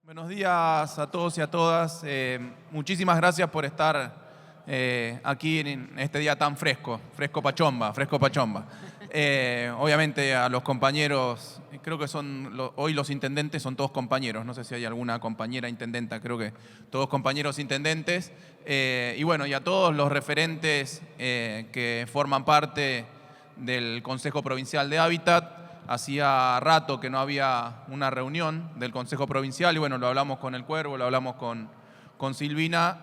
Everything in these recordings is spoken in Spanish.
Buenos días a todos y a todas. Muchísimas gracias por estar aquí en este día tan fresco, fresco pachomba. Obviamente a los compañeros, creo que hoy los intendentes son todos compañeros, no sé si hay alguna compañera intendenta, creo que todos compañeros intendentes. Y bueno, y a todos los referentes que forman parte del Consejo Provincial de Hábitat. Hacía rato que no había una reunión del Consejo Provincial y bueno, lo hablamos con el Cuervo, lo hablamos con Silvina.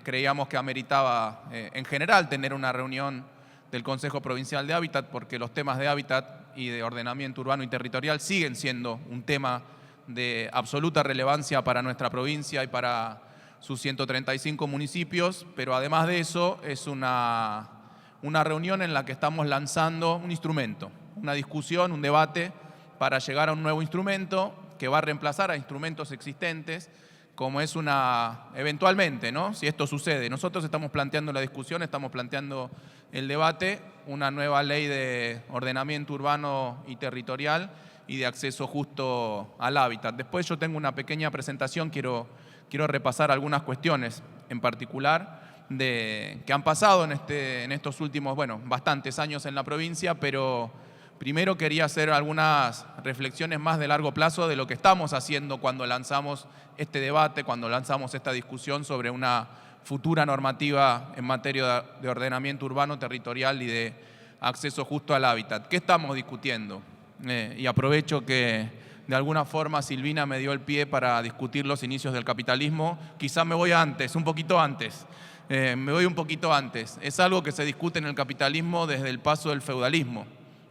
Creíamos que ameritaba en general tener una reunión del Consejo Provincial de Hábitat porque los temas de hábitat y de ordenamiento urbano y territorial siguen siendo un tema de absoluta relevancia para nuestra provincia y para sus 135 municipios, pero además de eso es una reunión en la que estamos lanzando un instrumento, una discusión, un debate para llegar a un nuevo instrumento que va a reemplazar a instrumentos existentes, como es eventualmente, ¿no? Si esto sucede. Nosotros estamos planteando la discusión, estamos planteando el debate, una nueva ley de ordenamiento urbano y territorial y de acceso justo al hábitat. Después yo tengo una pequeña presentación, quiero repasar algunas cuestiones en particular que han pasado en estos últimos, bastantes años en la provincia, pero primero quería hacer algunas reflexiones más de largo plazo de lo que estamos haciendo cuando lanzamos este debate, cuando lanzamos esta discusión sobre una futura normativa en materia de ordenamiento urbano, territorial y de acceso justo al hábitat. ¿Qué estamos discutiendo? Y aprovecho que de alguna forma Silvina me dio el pie para discutir los inicios del capitalismo. Quizá me voy antes, un poquito antes. Me voy un poquito antes. Es algo que se discute en el capitalismo desde el paso del feudalismo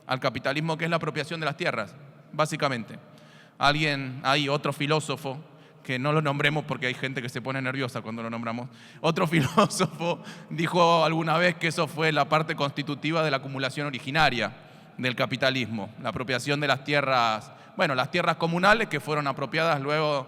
al capitalismo, que es la apropiación de las tierras, básicamente. Hay otro filósofo, que no lo nombremos porque hay gente que se pone nerviosa cuando lo nombramos, otro filósofo dijo alguna vez que eso fue la parte constitutiva de la acumulación originaria del capitalismo, la apropiación de las tierras, las tierras comunales que fueron apropiadas luego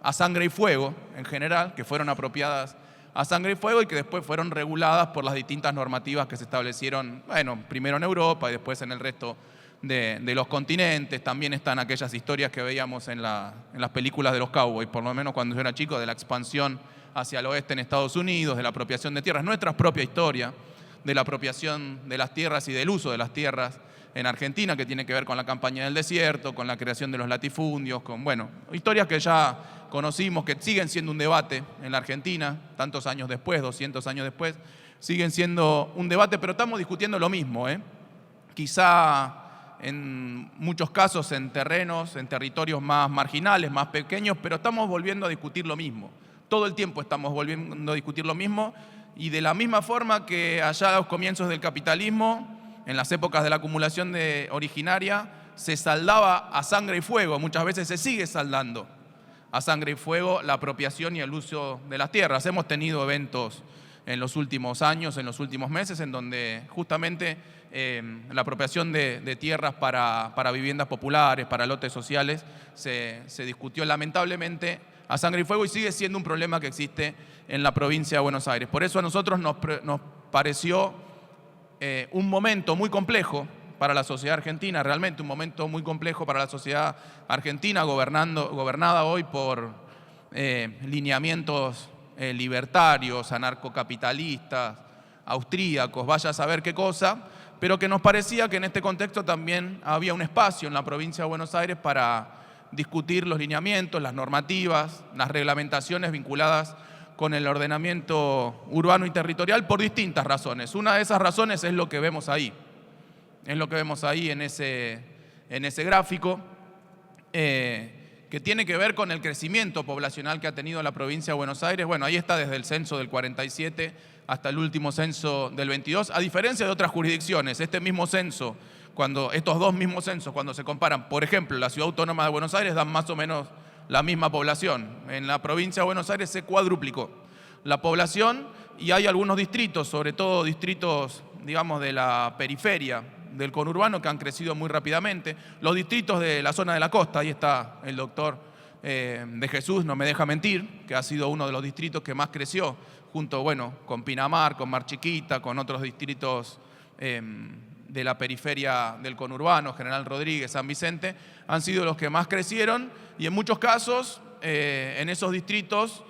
a sangre y fuego, en general, que fueron apropiadas a sangre y fuego y que después fueron reguladas por las distintas normativas que se establecieron, primero en Europa y después en el resto de los continentes. También están aquellas historias que veíamos en las películas de los cowboys, por lo menos cuando yo era chico, de la expansión hacia el oeste en Estados Unidos, de la apropiación de tierras, nuestra propia historia, de la apropiación de las tierras y del uso de las tierras en Argentina, que tiene que ver con la campaña del desierto, con la creación de los latifundios, historias que ya conocimos, que siguen siendo un debate en la Argentina, tantos años después, 200 años después, siguen siendo un debate, pero estamos discutiendo lo mismo, Quizá en muchos casos en terrenos, en territorios más marginales, más pequeños, pero estamos volviendo a discutir lo mismo. Todo el tiempo estamos volviendo a discutir lo mismo y de la misma forma que allá a los comienzos del capitalismo, en las épocas de la acumulación originaria, se saldaba a sangre y fuego, muchas veces se sigue saldando a sangre y fuego la apropiación y el uso de las tierras. Hemos tenido eventos en los últimos años, en los últimos meses, en donde justamente la apropiación de tierras para viviendas populares, para lotes sociales, se discutió lamentablemente a sangre y fuego y sigue siendo un problema que existe en la provincia de Buenos Aires. Por eso a nosotros nos pareció un momento muy complejo para la sociedad argentina, realmente un momento muy complejo para la sociedad argentina, gobernada hoy por lineamientos libertarios, anarcocapitalistas, austríacos, vaya a saber qué cosa, pero que nos parecía que en este contexto también había un espacio en la provincia de Buenos Aires para discutir los lineamientos, las normativas, las reglamentaciones vinculadas con el ordenamiento urbano y territorial por distintas razones. Una de esas razones es lo que vemos ahí. Es lo que vemos ahí en ese gráfico, que tiene que ver con el crecimiento poblacional que ha tenido la provincia de Buenos Aires. Ahí está desde el censo del 47 hasta el último censo del 22. A diferencia de otras jurisdicciones, estos dos mismos censos, cuando se comparan, por ejemplo, la Ciudad Autónoma de Buenos Aires, dan más o menos la misma población. En la provincia de Buenos Aires se cuadruplicó la población y hay algunos distritos, sobre todo distritos, de la periferia del conurbano, que han crecido muy rápidamente. Los distritos de la zona de la costa, ahí está el doctor de Jesús, no me deja mentir, que ha sido uno de los distritos que más creció, junto con Pinamar, con Mar Chiquita, con otros distritos de la periferia del conurbano, General Rodríguez, San Vicente, han sido los que más crecieron y en muchos casos en esos distritos,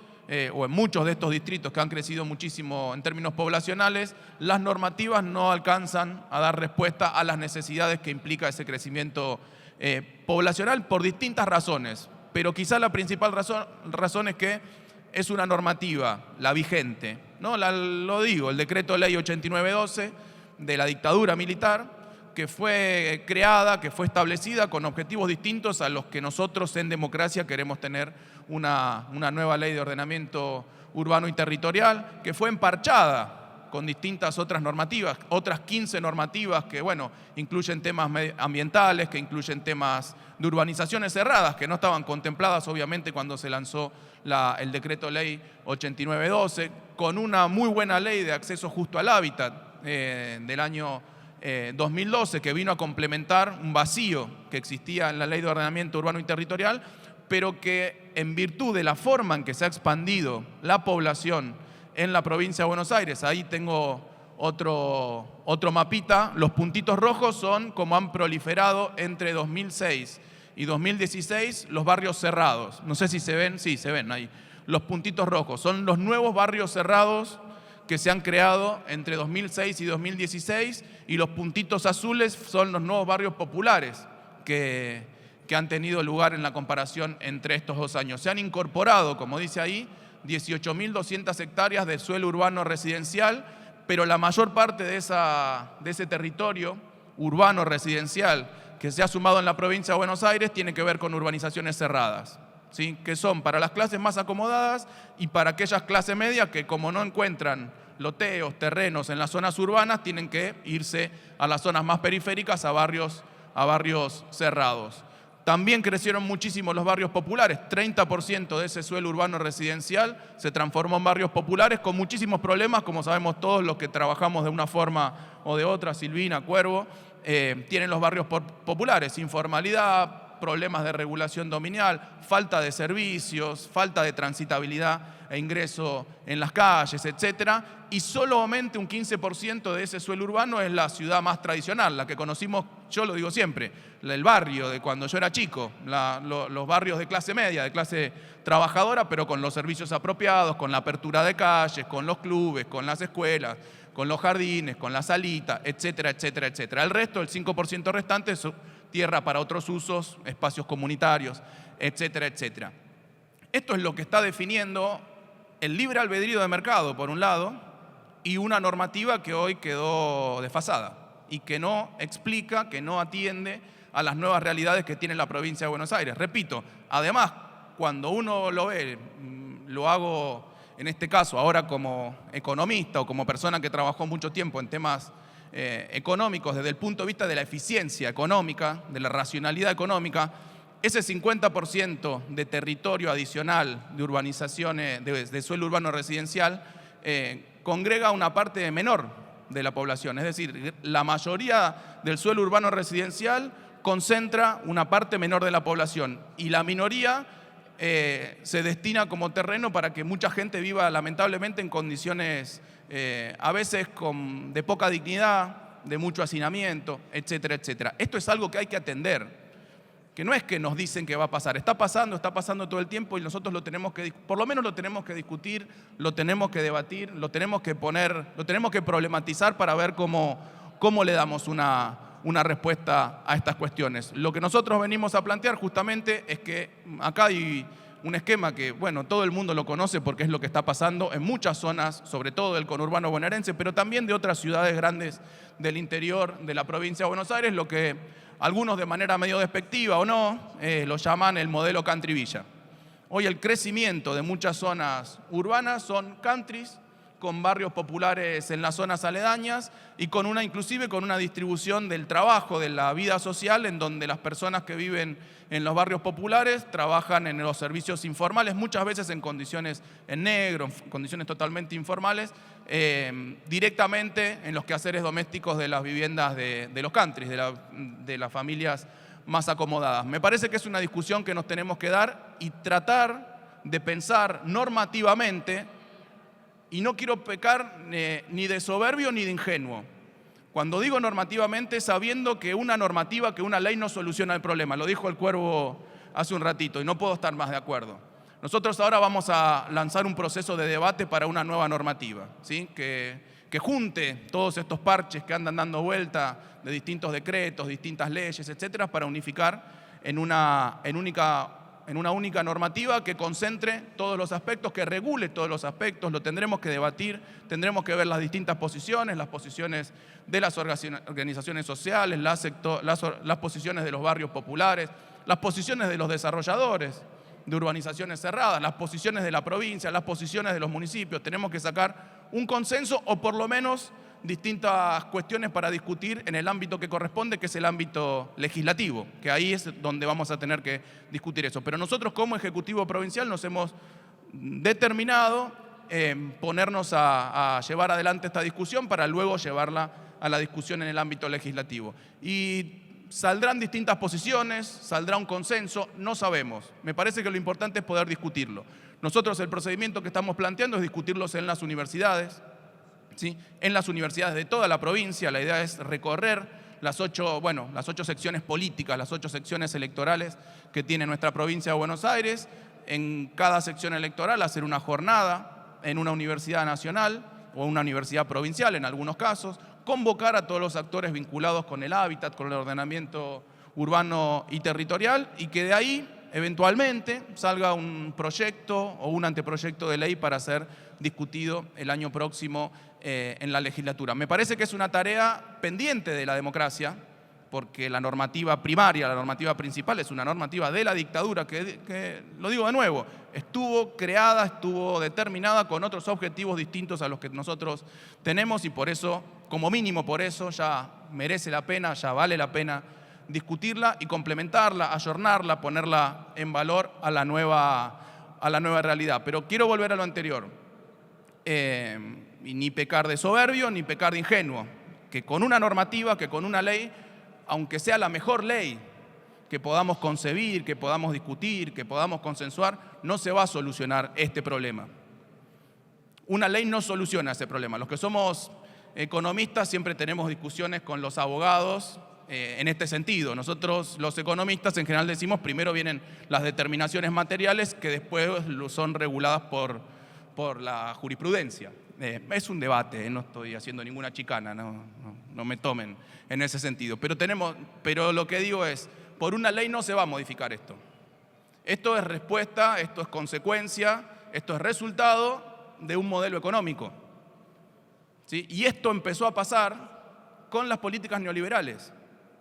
o en muchos de estos distritos que han crecido muchísimo en términos poblacionales, las normativas no alcanzan a dar respuesta a las necesidades que implica ese crecimiento poblacional por distintas razones. Pero quizá la principal razón es que es una normativa, la vigente, ¿no? Lo digo, el decreto ley 8912 de la dictadura militar, que fue creada, que fue establecida con objetivos distintos a los que nosotros en democracia queremos tener una nueva ley de ordenamiento urbano y territorial, que fue emparchada con distintas otras normativas, otras 15 normativas que, bueno, incluyen temas ambientales, que incluyen temas de urbanizaciones cerradas, que no estaban contempladas obviamente cuando se lanzó el decreto ley 8912, con una muy buena ley de acceso justo al hábitat del año 2012, que vino a complementar un vacío que existía en la ley de ordenamiento urbano y territorial, pero que en virtud de la forma en que se ha expandido la población en la provincia de Buenos Aires, ahí tengo otro mapita, los puntitos rojos son como han proliferado entre 2006 y 2016 los barrios cerrados. No sé si se ven, sí, se ven ahí. Los puntitos rojos son los nuevos barrios cerrados que se han creado entre 2006 y 2016, y los puntitos azules son los nuevos barrios populares que han tenido lugar en la comparación entre estos 2 años. Se han incorporado, como dice ahí, 18.200 hectáreas de suelo urbano residencial, pero la mayor parte de ese territorio urbano residencial que se ha sumado en la provincia de Buenos Aires tiene que ver con urbanizaciones cerradas, ¿sí? Que son para las clases más acomodadas y para aquellas clases medias que, como no encuentran loteos, terrenos en las zonas urbanas, tienen que irse a las zonas más periféricas, a barrios cerrados. También crecieron muchísimo los barrios populares, 30% de ese suelo urbano residencial se transformó en barrios populares con muchísimos problemas, como sabemos todos los que trabajamos de una forma o de otra, Silvina, Cuervo, tienen los barrios populares, informalidad, problemas de regulación dominial, falta de servicios, falta de transitabilidad e ingreso en las calles, etcétera, y solamente un 15% de ese suelo urbano es la ciudad más tradicional, la que conocimos, yo lo digo siempre, el barrio de cuando yo era chico, los barrios de clase media, de clase trabajadora, pero con los servicios apropiados, con la apertura de calles, con los clubes, con las escuelas, con los jardines, con la salita, etcétera, etcétera, etcétera. El resto, el 5% restante, es tierra para otros usos, espacios comunitarios, etcétera, etcétera. Esto es lo que está definiendo el libre albedrío de mercado, por un lado, y una normativa que hoy quedó desfasada y que no explica, que no atiende a las nuevas realidades que tiene la provincia de Buenos Aires. Repito, además, cuando uno lo ve, lo hago en este caso ahora como economista o como persona que trabajó mucho tiempo en temas económicos desde el punto de vista de la eficiencia económica, de la racionalidad económica, ese 50% de territorio adicional de urbanizaciones, de suelo urbano residencial, congrega una parte menor de la población. Es decir, la mayoría del suelo urbano residencial concentra una parte menor de la población y la minoría se destina como terreno para que mucha gente viva lamentablemente en condiciones a veces de poca dignidad, de mucho hacinamiento, etcétera, etcétera. Esto es algo que hay que atender, que no es que nos dicen que va a pasar, está pasando todo el tiempo y nosotros por lo menos lo tenemos que discutir, lo tenemos que debatir, lo tenemos que problematizar para ver cómo le damos una respuesta a estas cuestiones. Lo que nosotros venimos a plantear justamente es que acá hay un esquema que, bueno, todo el mundo lo conoce porque es lo que está pasando en muchas zonas, sobre todo del conurbano bonaerense, pero también de otras ciudades grandes del interior de la provincia de Buenos Aires, lo que algunos de manera medio despectiva o no, lo llaman el modelo country villa. Hoy el crecimiento de muchas zonas urbanas son countries, con barrios populares en las zonas aledañas y inclusive con una distribución del trabajo, de la vida social, en donde las personas que viven en los barrios populares trabajan en los servicios informales, muchas veces en condiciones en negro, en condiciones totalmente informales, directamente en los quehaceres domésticos de las viviendas de los countries, de las familias más acomodadas. Me parece que es una discusión que nos tenemos que dar y tratar de pensar normativamente. Y no quiero pecar ni de soberbio ni de ingenuo. Cuando digo normativamente, sabiendo que una normativa, que una ley no soluciona el problema. Lo dijo el Cuervo hace un ratito y no puedo estar más de acuerdo. Nosotros ahora vamos a lanzar un proceso de debate para una nueva normativa, ¿sí? Que junte todos estos parches que andan dando vuelta de distintos decretos, distintas leyes, etcétera, para unificar en una única normativa que concentre todos los aspectos, que regule todos los aspectos. Lo tendremos que debatir, tendremos que ver las distintas posiciones, las posiciones de las organizaciones sociales, las posiciones de los barrios populares, las posiciones de los desarrolladores de urbanizaciones cerradas, las posiciones de la provincia, las posiciones de los municipios. Tenemos que sacar un consenso o por lo menos distintas cuestiones para discutir en el ámbito que corresponde, que es el ámbito legislativo, que ahí es donde vamos a tener que discutir eso. Pero nosotros como Ejecutivo Provincial nos hemos determinado ponernos a llevar adelante esta discusión para luego llevarla a la discusión en el ámbito legislativo. Y saldrán distintas posiciones, saldrá un consenso, no sabemos. Me parece que lo importante es poder discutirlo. Nosotros el procedimiento que estamos planteando es discutirlos en las universidades, ¿sí? En las universidades de toda la provincia. La idea es recorrer las 8 secciones políticas, las 8 secciones electorales que tiene nuestra provincia de Buenos Aires. En cada sección electoral hacer una jornada en una universidad nacional o una universidad provincial en algunos casos, convocar a todos los actores vinculados con el hábitat, con el ordenamiento urbano y territorial, y que de ahí eventualmente salga un proyecto o un anteproyecto de ley para ser discutido el año próximo en la legislatura. Me parece que es una tarea pendiente de la democracia, porque la normativa primaria, la normativa principal, es una normativa de la dictadura que, lo digo de nuevo, estuvo creada, estuvo determinada con otros objetivos distintos a los que nosotros tenemos, y por eso, como mínimo por eso, ya merece la pena, ya vale la pena discutirla y complementarla, ayornarla, ponerla en valor a la nueva realidad. Pero quiero volver a lo anterior. Y ni pecar de soberbio, ni pecar de ingenuo. Que con una normativa, que con una ley, aunque sea la mejor ley que podamos concebir, que podamos discutir, que podamos consensuar, no se va a solucionar este problema. Una ley no soluciona ese problema. Los que somos economistas siempre tenemos discusiones con los abogados en este sentido. Nosotros, los economistas, en general decimos primero vienen las determinaciones materiales que después son reguladas por la jurisprudencia. Es un debate, no estoy haciendo ninguna chicana, no me tomen en ese sentido. Pero lo que digo es, por una ley no se va a modificar esto. Esto es respuesta, esto es consecuencia, esto es resultado de un modelo económico, ¿sí? Y esto empezó a pasar con las políticas neoliberales.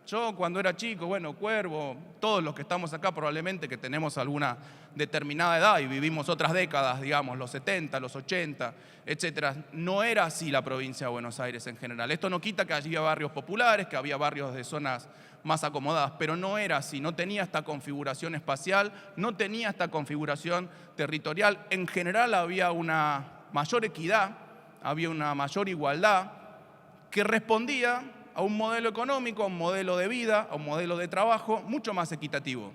Yo cuando era chico, Cuervo, todos los que estamos acá probablemente que tenemos alguna determinada edad y vivimos otras décadas, digamos, los 70, los 80, etcétera, no era así la provincia de Buenos Aires en general. Esto no quita que había barrios populares, que había barrios de zonas más acomodadas, pero no era así, no tenía esta configuración espacial, no tenía esta configuración territorial. En general había una mayor equidad, había una mayor igualdad que respondía a un modelo económico, a un modelo de vida, a un modelo de trabajo mucho más equitativo,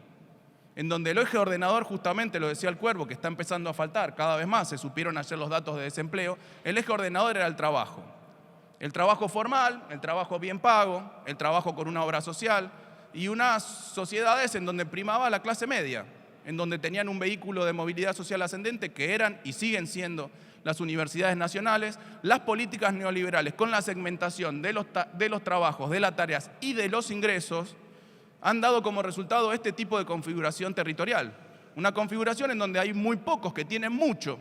en donde el eje ordenador, justamente lo decía el Cuervo, que está empezando a faltar cada vez más, se supieron ayer los datos de desempleo, el eje ordenador era el trabajo formal, el trabajo bien pago, el trabajo con una obra social, y unas sociedades en donde primaba la clase media, en donde tenían un vehículo de movilidad social ascendente que eran y siguen siendo las universidades nacionales. Las políticas neoliberales con la segmentación de los trabajos, de las tareas y de los ingresos han dado como resultado este tipo de configuración territorial. Una configuración en donde hay muy pocos que tienen mucho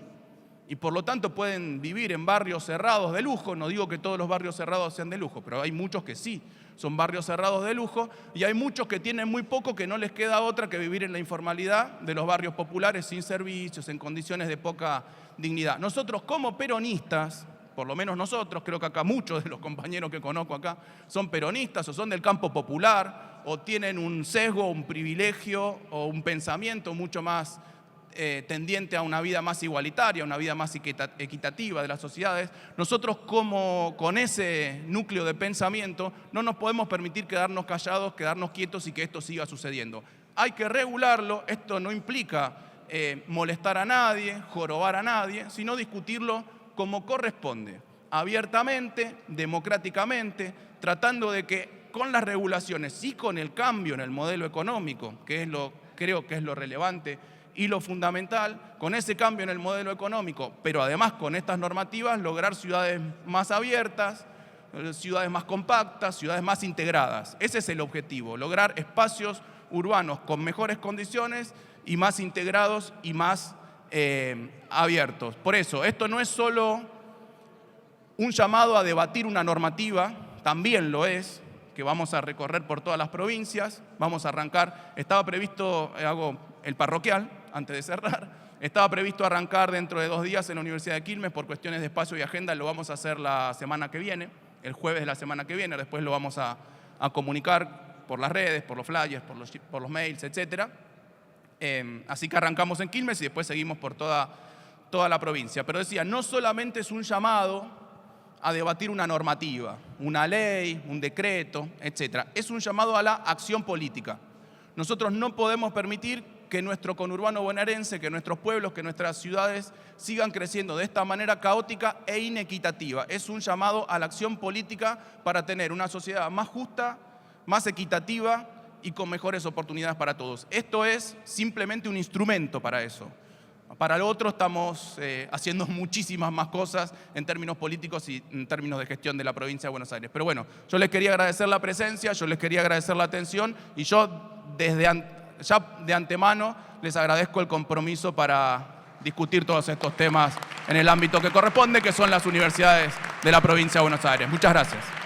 y por lo tanto pueden vivir en barrios cerrados de lujo. No digo que todos los barrios cerrados sean de lujo, pero hay muchos que sí son barrios cerrados de lujo, y hay muchos que tienen muy poco, que no les queda otra que vivir en la informalidad de los barrios populares, sin servicios, en condiciones de poca dignidad. Nosotros como peronistas, por lo menos nosotros, creo que acá muchos de los compañeros que conozco acá son peronistas o son del campo popular o tienen un sesgo, un privilegio o un pensamiento mucho más tendiente a una vida más igualitaria, una vida más equitativa de las sociedades. Nosotros con ese núcleo de pensamiento no nos podemos permitir quedarnos callados, quedarnos quietos y que esto siga sucediendo. Hay que regularlo. Esto no implica molestar a nadie, jorobar a nadie, sino discutirlo como corresponde, abiertamente, democráticamente, tratando de que con las regulaciones y con el cambio en el modelo económico, que creo que es lo relevante y lo fundamental, con ese cambio en el modelo económico, pero además con estas normativas, lograr ciudades más abiertas, ciudades más compactas, ciudades más integradas. Ese es el objetivo, lograr espacios urbanos con mejores condiciones y más integrados y más abiertos. Por eso, esto no es solo un llamado a debatir una normativa, también lo es, que vamos a recorrer por todas las provincias, vamos a arrancar, estaba previsto, hago el parroquial antes de cerrar, estaba previsto arrancar dentro de 2 días en la Universidad de Quilmes por cuestiones de espacio y agenda, lo vamos a hacer la semana que viene, el jueves de la semana que viene, después lo vamos a comunicar por las redes, por los flyers, por los mails, etc. Así que arrancamos en Quilmes y después seguimos por toda la provincia. Pero decía, no solamente es un llamado a debatir una normativa, una ley, un decreto, etc. Es un llamado a la acción política. Nosotros no podemos permitir que nuestro conurbano bonaerense, que nuestros pueblos, que nuestras ciudades sigan creciendo de esta manera caótica e inequitativa. Es un llamado a la acción política para tener una sociedad más justa, más equitativa y con mejores oportunidades para todos. Esto es simplemente un instrumento para eso. Para lo otro estamos haciendo muchísimas más cosas en términos políticos y en términos de gestión de la provincia de Buenos Aires. Pero bueno, yo les quería agradecer la presencia, yo les quería agradecer la atención y yo ya de antemano les agradezco el compromiso para discutir todos estos temas en el ámbito que corresponde, que son las universidades de la provincia de Buenos Aires. Muchas gracias.